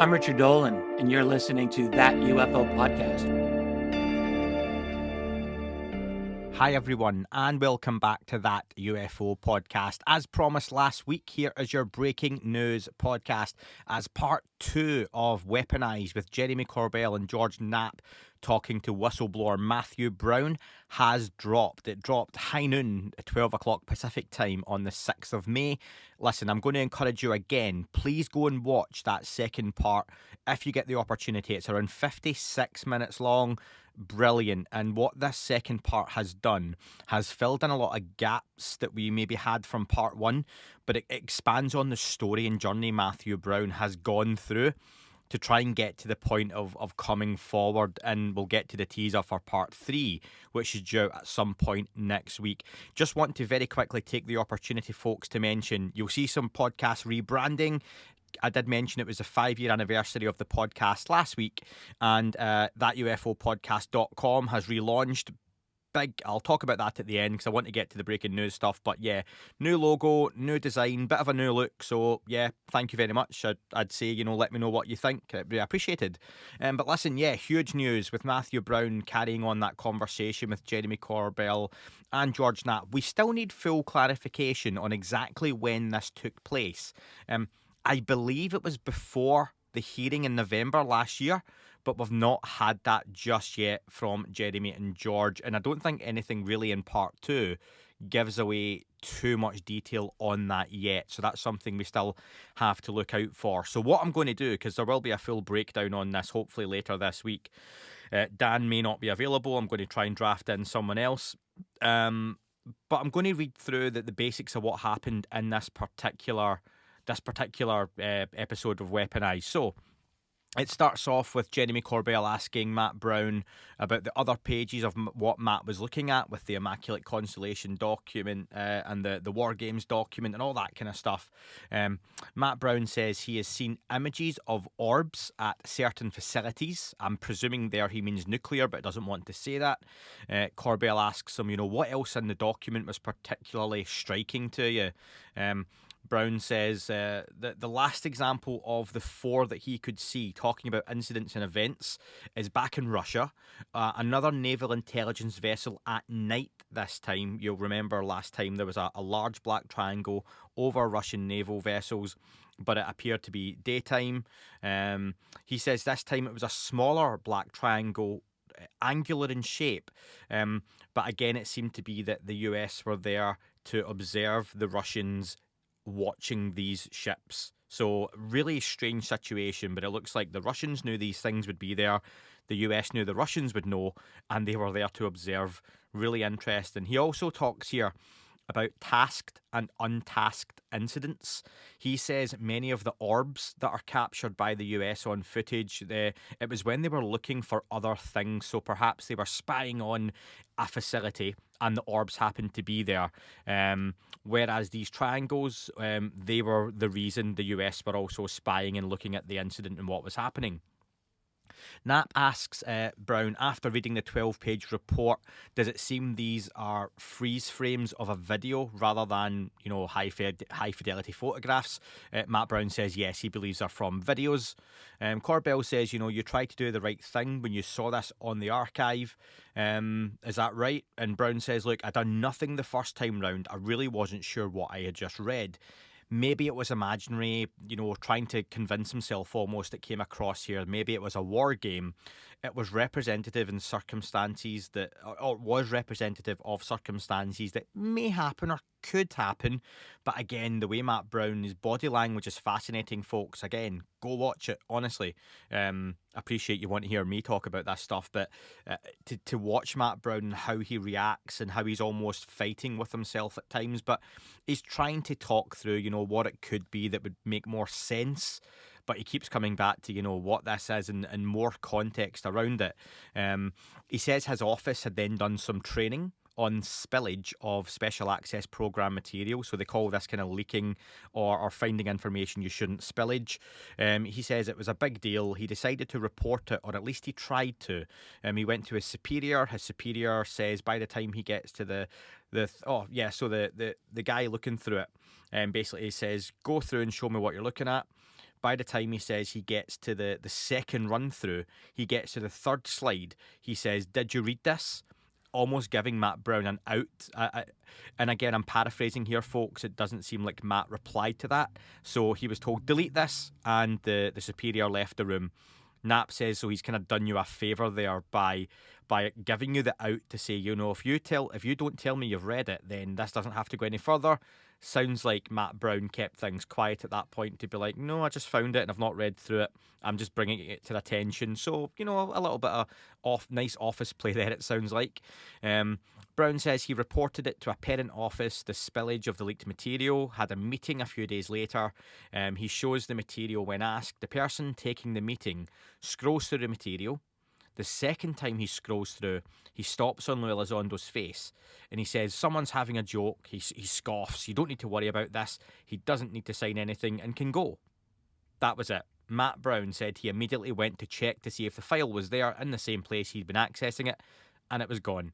I'm Richard Dolan, and you're listening to That UFO Podcast. Hi everyone, and welcome back to That UFO Podcast. As promised last week, here is your breaking news podcast as part 2 of Weaponized with Jeremy Corbell and George Knapp talking to whistleblower Matthew Brown has dropped. It dropped high noon at 12 o'clock Pacific time on the 6th of May. Listen, I'm going to encourage you again, please go and watch that second part if you get the opportunity. It's around 56 minutes long. Brilliant. And what this second part has done has filled in a lot of gaps that we maybe had from part 1, but it expands on the story and journey Matthew Brown has gone through to try and get to the point of coming forward. And we'll get to the teaser for part 3, which is due at some point next week. Just want to very quickly take the opportunity, folks, to mention you'll see some podcast rebranding. I did mention it was the 5-year anniversary of the podcast last week, and that ufopodcast.com has relaunched. Big, I'll talk about that at the end because I want to get to the breaking news stuff. But yeah, new logo, new design, bit of a new look. So yeah, thank you very much. I'd say, let me know what you think. It'd be appreciated. But listen, yeah, huge news with Matthew Brown carrying on that conversation with Jeremy Corbell and George Knapp. We still need full clarification on exactly when this took place. I believe it was before the hearing in November last year, but we've not had that just yet from Jeremy and George. And I don't think anything really in part 2 gives away too much detail on that yet. So that's something we still have to look out for. So what I'm going to do, because there will be a full breakdown on this hopefully later this week. Dan may not be available. I'm going to try and draft in someone else. But I'm going to read through the basics of what happened in this particular episode of Weaponized. So it starts off with Jeremy Corbell asking Matt Brown about the other pages of what Matt was looking at with the Immaculate Constellation document and the War Games document and all that kind of stuff. Matt Brown says he has seen images of orbs at certain facilities. I'm presuming there he means nuclear, but doesn't want to say that. Corbell asks him, what else in the document was particularly striking to you? Brown says that the last example of the 4 that he could see talking about incidents and events is back in Russia. Another naval intelligence vessel at night this time. You'll remember last time there was a large black triangle over Russian naval vessels, but it appeared to be daytime. He says this time it was a smaller black triangle, angular in shape. But again, it seemed to be that the US were there to observe the Russians watching these ships. So really strange situation, but it looks like the Russians knew these things would be there, the US knew the Russians would know, and they were there to observe. Really interesting. He also talks here about tasked and untasked incidents. He says many of the orbs that are captured by the US on footage, it was when they were looking for other things. So perhaps they were spying on a facility and the orbs happened to be there. Whereas these triangles, they were the reason the US were also spying and looking at the incident and what was happening. Knapp asks Brown, after reading the 12-page report, does it seem these are freeze frames of a video rather than, high fidelity photographs? Matt Brown says yes, he believes they're from videos. Corbell says, you tried to do the right thing when you saw this on the archive. Is that right? And Brown says, look, I done nothing the first time round. I really wasn't sure what I had just read. Maybe it was imaginary, trying to convince himself almost it came across here. Maybe it was a war game. It was representative in circumstances or was representative of circumstances that may happen or could happen. But again, the way Matt Brown, his body language is fascinating, folks. Again, go watch it, honestly. Appreciate you want to hear me talk about that stuff, but to watch Matt Brown and how he reacts and how he's almost fighting with himself at times, but he's trying to talk through, what it could be that would make more sense. But he keeps coming back to, what this is and more context around it. He says his office had then done some training on spillage of special access program material. So they call this kind of leaking or finding information you shouldn't spillage. He says it was a big deal. He decided to report it, or at least he tried to. He went to his superior. His superior says by the time he gets to the guy looking through it, basically he says, go through and show me what you're looking at. By the time he says he gets to the second run through, he gets to the third slide, he says, did you read this? Almost giving Matt Brown an out. And again, I'm paraphrasing here, folks. It doesn't seem like Matt replied to that. So he was told, delete this, and the superior left the room. Knapp says, so he's kind of done you a favour there by giving you the out to say, if you don't tell me you've read it, then this doesn't have to go any further. Sounds like Matt Brown kept things quiet at that point to be like, no, I just found it and I've not read through it. I'm just bringing it to attention. So, a little bit of nice office play there, it sounds like. Brown says he reported it to a parent office, the spillage of the leaked material, had a meeting a few days later. He shows the material when asked. The person taking the meeting scrolls through the material. The second time he scrolls through, he stops on Luis Elizondo's face and he says, someone's having a joke. He scoffs. You don't need to worry about this. He doesn't need to sign anything and can go. That was it. Matt Brown said he immediately went to check to see if the file was there in the same place he'd been accessing it, and it was gone.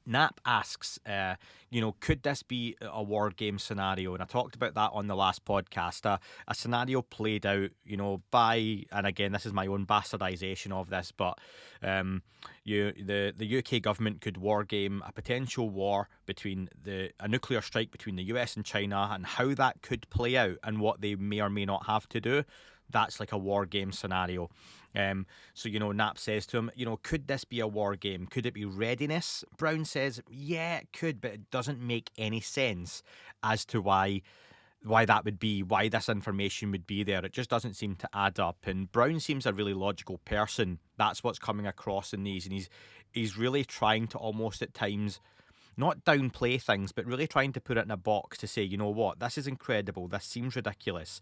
Knapp asks, could this be a war game scenario? And I talked about that on the last podcast. A scenario played out, by, and again, this is my own bastardization of this, but the UK government could war game a potential war between a nuclear strike between the US and China, and how that could play out and what they may or may not have to do. That's like a war game scenario. So Knapp says to him, could this be a war game? Could it be readiness? Brown says, yeah, it could, but it doesn't make any sense as to why that would be, why this information would be there. It just doesn't seem to add up. And Brown seems a really logical person. That's what's coming across in these. And he's really trying to almost at times not downplay things, but really trying to put it in a box to say, you know what, this is incredible. This seems ridiculous.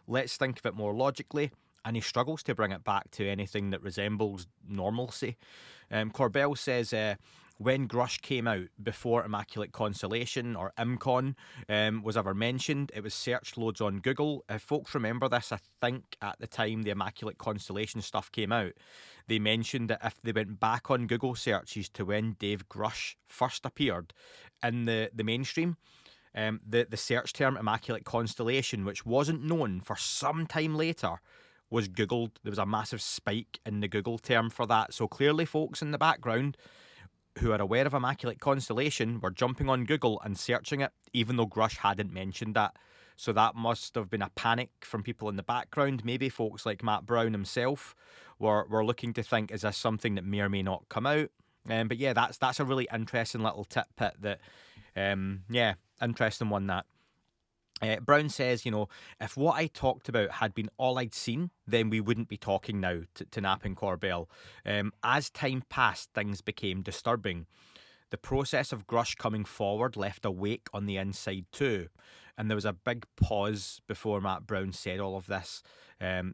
Let's think of it more logically. And he struggles to bring it back to anything that resembles normalcy. Corbell says when Grush came out before Immaculate Constellation, or IMCON, was ever mentioned, it was searched loads on Google. If folks remember this, I think at the time the Immaculate Constellation stuff came out, they mentioned that if they went back on Google searches to when Dave Grush first appeared in the mainstream, the search term Immaculate Constellation, which wasn't known for some time later, was Googled. There was a massive spike in the Google term for that. So clearly folks in the background who are aware of Immaculate Constellation were jumping on Google and searching it, even though Grush hadn't mentioned that. So that must have been a panic from people in the background. Maybe folks like Matt Brown himself were looking to think, is this something that may or may not come out? But yeah, that's a really interesting little tidbit that, interesting one that. Brown says, if what I talked about had been all I'd seen, then we wouldn't be talking now to Knapp and Corbell. As time passed, things became disturbing. The process of Grush coming forward left a wake on the inside too. And there was a big pause before Matt Brown said all of this.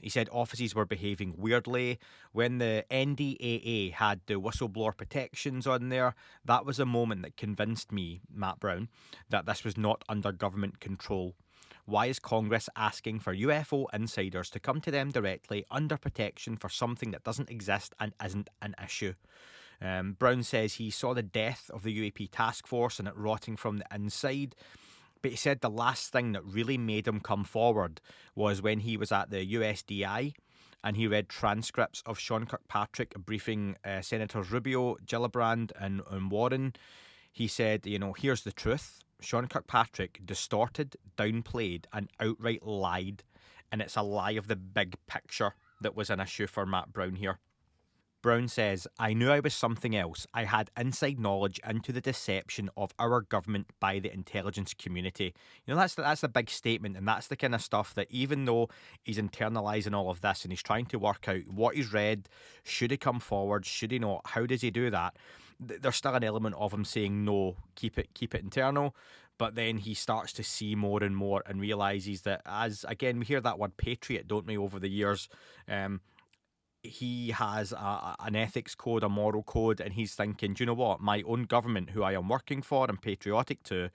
He said offices were behaving weirdly. When the NDAA had the whistleblower protections on there, that was a moment that convinced me, Matt Brown, that this was not under government control. Why is Congress asking for UFO insiders to come to them directly under protection for something that doesn't exist and isn't an issue? Brown says he saw the death of the UAP task force and it rotting from the inside. But he said the last thing that really made him come forward was when he was at the USDI and he read transcripts of Sean Kirkpatrick briefing Senators Rubio, Gillibrand and Warren. He said, here's the truth. Sean Kirkpatrick distorted, downplayed and outright lied. And it's a lie of the big picture that was an issue for Matt Brown here. Brown says, I knew I was something else. I had inside knowledge into the deception of our government by the intelligence community. That's the big statement, and that's the kind of stuff that even though he's internalising all of this and he's trying to work out what he's read, should he come forward, should he not, how does he do that, there's still an element of him saying, no, keep it internal. But then he starts to see more and more and realises that, as, again, we hear that word patriot, don't we, over the years, he has an ethics code, a moral code, and he's thinking, do you know what? My own government, who I am working for and patriotic to,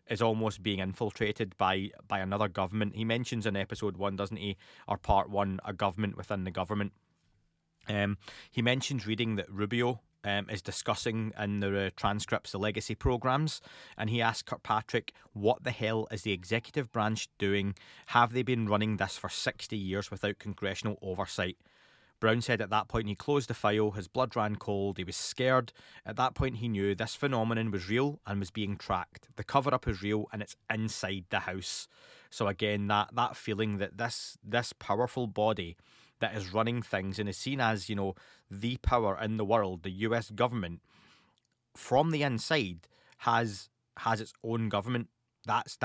is almost being infiltrated by another government. He mentions in episode 1, doesn't he, or part 1, a government within the government. He mentions reading that Rubio is discussing in the transcripts the legacy programs, and he asks Kirkpatrick, what the hell is the executive branch doing? Have they been running this for 60 years without congressional oversight? Brown said at that point he closed the file, his blood ran cold, he was scared. At that point he knew this phenomenon was real and was being tracked. The cover-up is real and it's inside the house. So again, that feeling that this powerful body that is running things and is seen as, you know, the power in the world, the US government, from the inside has its own government. That's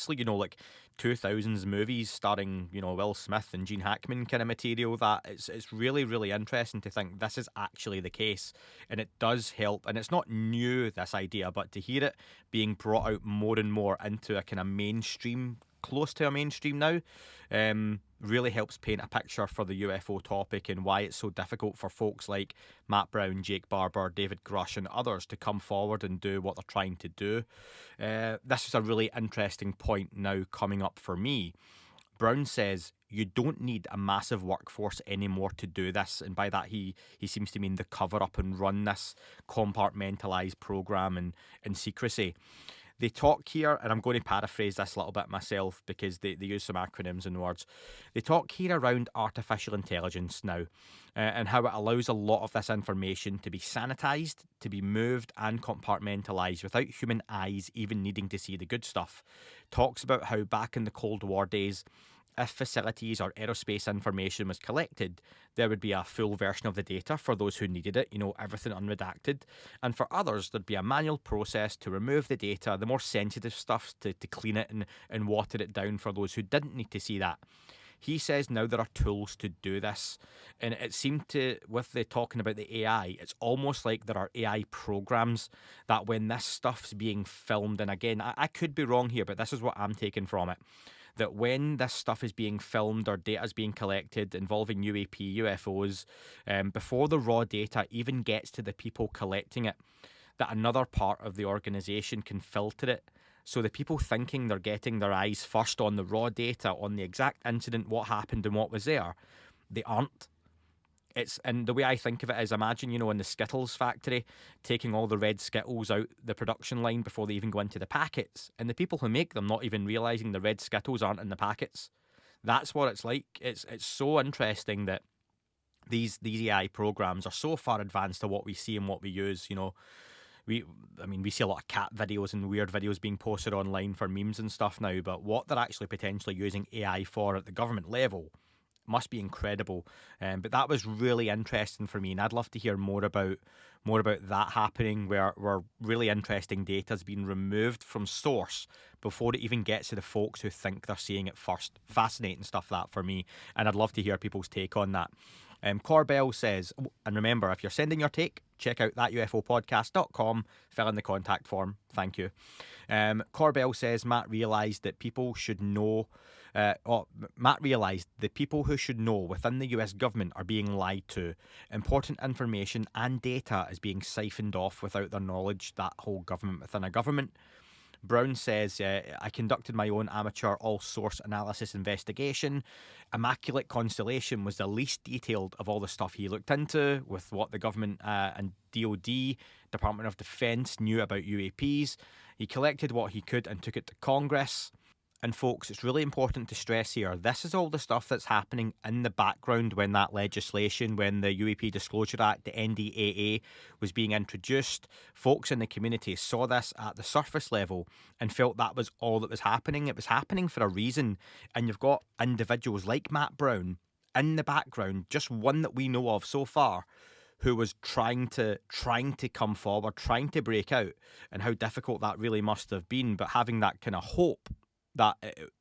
like, you know, like 2000s movies starring, you know, Will Smith and Gene Hackman kind of material. That it's really, really interesting to think this is actually the case, and it does help. And it's not new, this idea, but to hear it being brought out more and more into a kind of mainstream, close to a mainstream now, really helps paint a picture for the UFO topic and why it's so difficult for folks like Matt Brown, Jake Barber, David Grush and others to come forward and do what they're trying to do. This is a really interesting point now coming up for me. Brown says you don't need a massive workforce anymore to do this, and by that he seems to mean the cover up and run this compartmentalised program in secrecy. They talk here, and I'm going to paraphrase this a little bit myself because they use some acronyms and words. They talk here around artificial intelligence now, and how it allows a lot of this information to be sanitised, to be moved and compartmentalised without human eyes even needing to see the good stuff. Talks about how back in the Cold War days, if facilities or aerospace information was collected, there would be a full version of the data for those who needed it, you know, everything unredacted. And for others, there'd be a manual process to remove the data, the more sensitive stuff to clean it and water it down for those who didn't need to see that. He says now there are tools to do this. And it seemed to, with the talking about the AI, it's almost like there are AI programs that when this stuff's being filmed, and again, I could be wrong here, but this is what I'm taking from it, that when this stuff is being filmed or data is being collected involving UAP, UFOs, before the raw data even gets to the people collecting it, that another part of the organisation can filter it. So the people thinking they're getting their eyes first on the raw data, on the exact incident, what happened and what was there, they aren't. And the way I think of it is, imagine, you know, in the Skittles factory, taking all the red Skittles out the production line before they even go into the packets, and the people who make them not even realising the red Skittles aren't in the packets. That's what it's like. It's so interesting that these AI programs are so far advanced to what we see and what we use, you know. We see a lot of cat videos and weird videos being posted online for memes and stuff now, but what they're actually potentially using AI for at the government level must be incredible. But that was really interesting for me, and I'd love to hear more about that happening, where really interesting data is being removed from source before it even gets to the folks who think they're seeing it first. Fascinating stuff, that, for me, and I'd love to hear people's take on that. Corbell says, and remember, if you're sending your take, check out thatufopodcast.com, fill in the contact form. Thank you. Corbell says Matt realised that people should know. Matt realised the people who should know within the US government are being lied to. Important information and data is being siphoned off without their knowledge. That whole government within a government. Brown says, I conducted my own amateur all-source analysis investigation. Immaculate Constellation was the least detailed of all the stuff he looked into, with what the government and DOD, Department of Defense, knew about UAPs. He collected what he could and took it to Congress. And folks, it's really important to stress here, this is all the stuff that's happening in the background when that legislation, when the UAP Disclosure Act, the NDAA, was being introduced. Folks in the community saw this at the surface level and felt that was all that was happening. It was happening for a reason. And you've got individuals like Matt Brown in the background, just one that we know of so far, who was trying to come forward, trying to break out, and how difficult that really must have been. But having that kind of hope that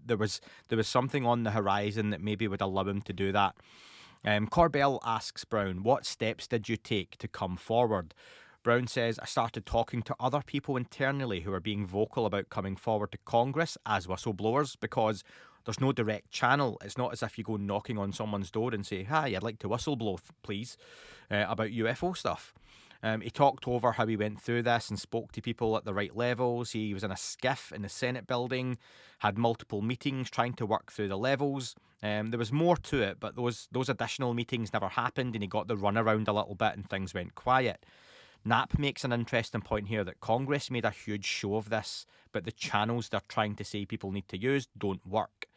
there was something on the horizon that maybe would allow him to do that. Corbell asks Brown, what steps did you take to come forward? Brown says, I started talking to other people internally who are being vocal about coming forward to Congress as whistleblowers, because There's no direct channel. It's not as if you go knocking on someone's door and say, "Hi, I'd like to whistleblow, please, about UFO stuff." He talked over how he went through this and spoke to people at the right levels. He was in a skiff in the Senate building, had multiple meetings trying to work through the levels. There was more to it, but those additional meetings never happened, and he got the runaround a little bit and things went quiet. Knapp makes an interesting point here that Congress made a huge show of this, but the channels they're trying to say people need to use don't work.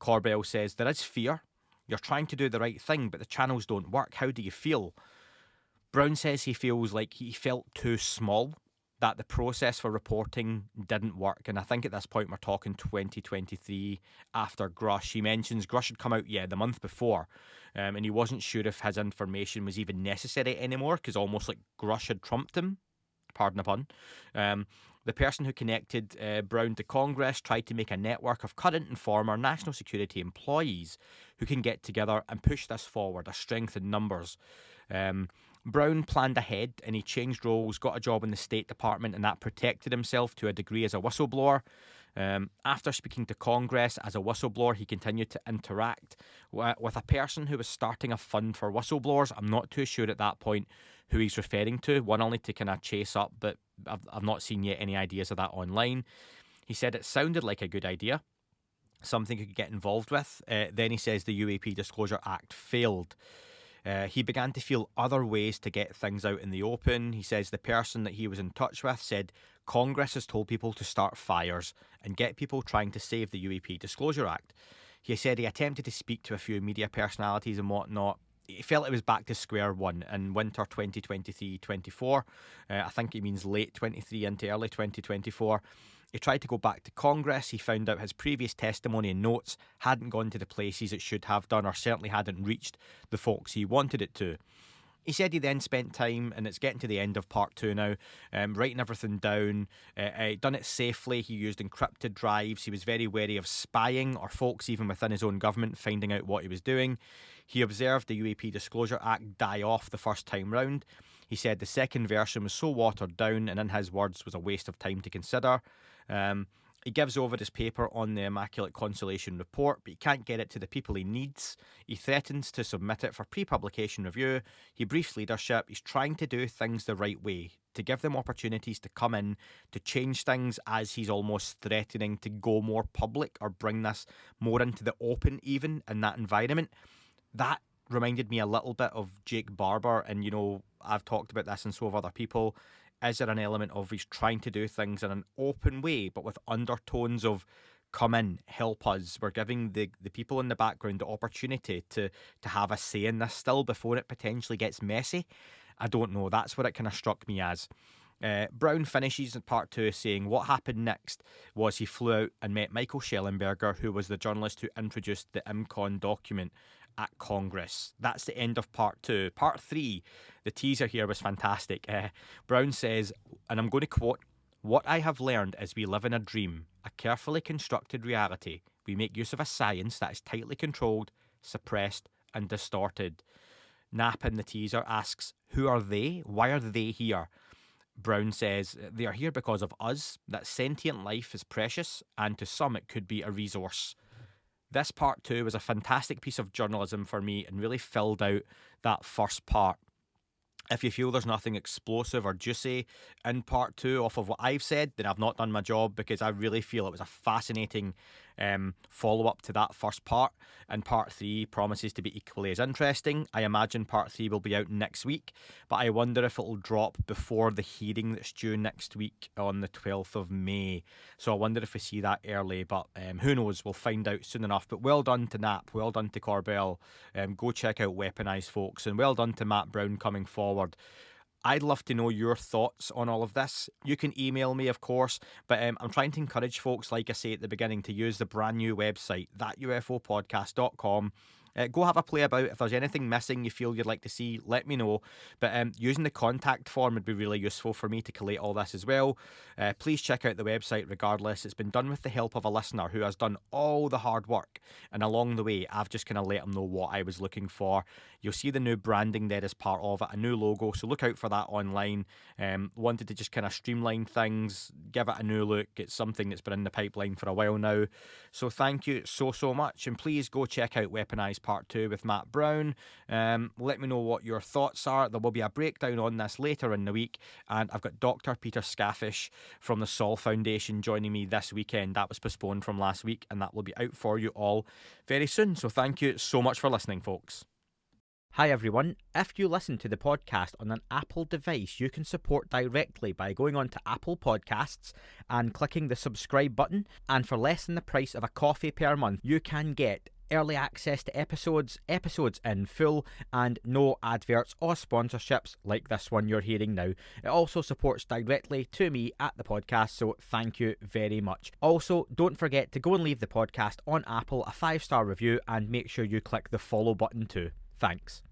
Corbell says, there is fear. You're trying to do the right thing, but the channels don't work. How do you feel? Brown says he feels like he felt too small, that the process for reporting didn't work. And I think at this point we're talking 2023 after Grush. He mentions Grush had come out, the month before, and he wasn't sure if his information was even necessary anymore because almost like Grush had trumped him. Pardon the pun. The person who connected Brown to Congress tried to make a network of current and former national security employees who can get together and push this forward, a strength in numbers. Brown planned ahead and he changed roles, got a job in the State Department, and that protected himself to a degree as a whistleblower. After speaking to Congress as a whistleblower, he continued to interact with a person who was starting a fund for whistleblowers. I'm not too sure at that point who he's referring to, one only to kind of chase up, but I've not seen yet any ideas of that online. He said it sounded like a good idea, something he could get involved with. Then he says the UAP Disclosure Act failed. He began to feel other ways to get things out in the open. He says the person that he was in touch with said Congress has told people to start fires and get people trying to save the UAP Disclosure Act. He said he attempted to speak to a few media personalities and whatnot. He felt it was back to square one in winter 2023-24. I think it means late 23 into early 2024. He tried to go back to Congress. He found out his previous testimony and notes hadn't gone to the places it should have done, or certainly hadn't reached the folks he wanted it to. He said he then spent time, and it's getting to the end of part 2 now, writing everything down. Done it safely. He used encrypted drives. He was very wary of spying, or folks even within his own government finding out what he was doing. He observed the UAP Disclosure Act die off the first time round. He said the second version was so watered down and, in his words, was a waste of time to consider. He gives over his paper on the Immaculate Constellation report, but he can't get it to the people he needs. He threatens to submit it for pre-publication review. He briefs leadership. He's trying to do things the right way, to give them opportunities to come in, to change things, as he's almost threatening to go more public or bring this more into the open even in that environment. That reminded me a little bit of Jake Barber, and I've talked about this and so have other people. Is there an element of he's trying to do things in an open way, but with undertones of come in, help us? We're giving the people in the background the opportunity to have a say in this still before it potentially gets messy. I don't know. That's what it kind of struck me as. Brown finishes in part 2 saying what happened next was he flew out and met Michael Schellenberger, who was the journalist who introduced the IMCON document at Congress. That's the end of part 2. Part 3, the teaser here was fantastic. Brown says, and I'm going to quote, "What I have learned is we live in a dream, a carefully constructed reality. We make use of a science that is tightly controlled, suppressed and distorted." Knapp in the teaser asks, who are they? Why are they here? Brown says, they are here because of us, that sentient life is precious, and to some it could be a resource. This part 2 was a fantastic piece of journalism for me and really filled out that first part. If you feel there's nothing explosive or juicy in part 2 off of what I've said, then I've not done my job, because I really feel it was a fascinating follow-up to that first part, and part 3 promises to be equally as interesting. I imagine part 3 will be out next week, but I wonder if it'll drop before the hearing that's due next week on the 12th of May. So I wonder if we see that early, but who knows, we'll find out soon enough. But well done to Knapp, well done to Corbell, go check out Weaponized, folks, and well done to Matt Brown coming forward. I'd love to know your thoughts on all of this. You can email me, of course, but I'm trying to encourage folks, like I say at the beginning, to use the brand new website, thatufopodcast.com. Go have a play about. If there's anything missing you feel you'd like to see, let me know. But using the contact form would be really useful for me to collate all this as well. Please check out the website regardless. It's been done with the help of a listener who has done all the hard work, and along the way I've just kind of let him know what I was looking for. You'll see the new branding there as part of it, a new logo, so look out for that online. Wanted to just kind of streamline things, give it a new look. It's something that's been in the pipeline for a while now. So thank you so much, and please go check out Weaponized Part 2 with Matt Brown. Let me know what your thoughts are. There will be a breakdown on this later in the week, and I've got Dr. Peter Scaffish from the Sol Foundation joining me this weekend. That was postponed from last week, and that will be out for you all very soon. So thank you so much for listening, folks. Hi everyone. If you listen to the podcast on an Apple device, you can support directly by going on to Apple Podcasts and clicking the subscribe button. And for less than the price of a coffee per month, you can get early access to episodes in full, and no adverts or sponsorships like this one you're hearing now. It also supports directly to me at the podcast, so thank you very much. Also, don't forget to go and leave the podcast on Apple a 5-star review, and make sure you click the follow button too. Thanks.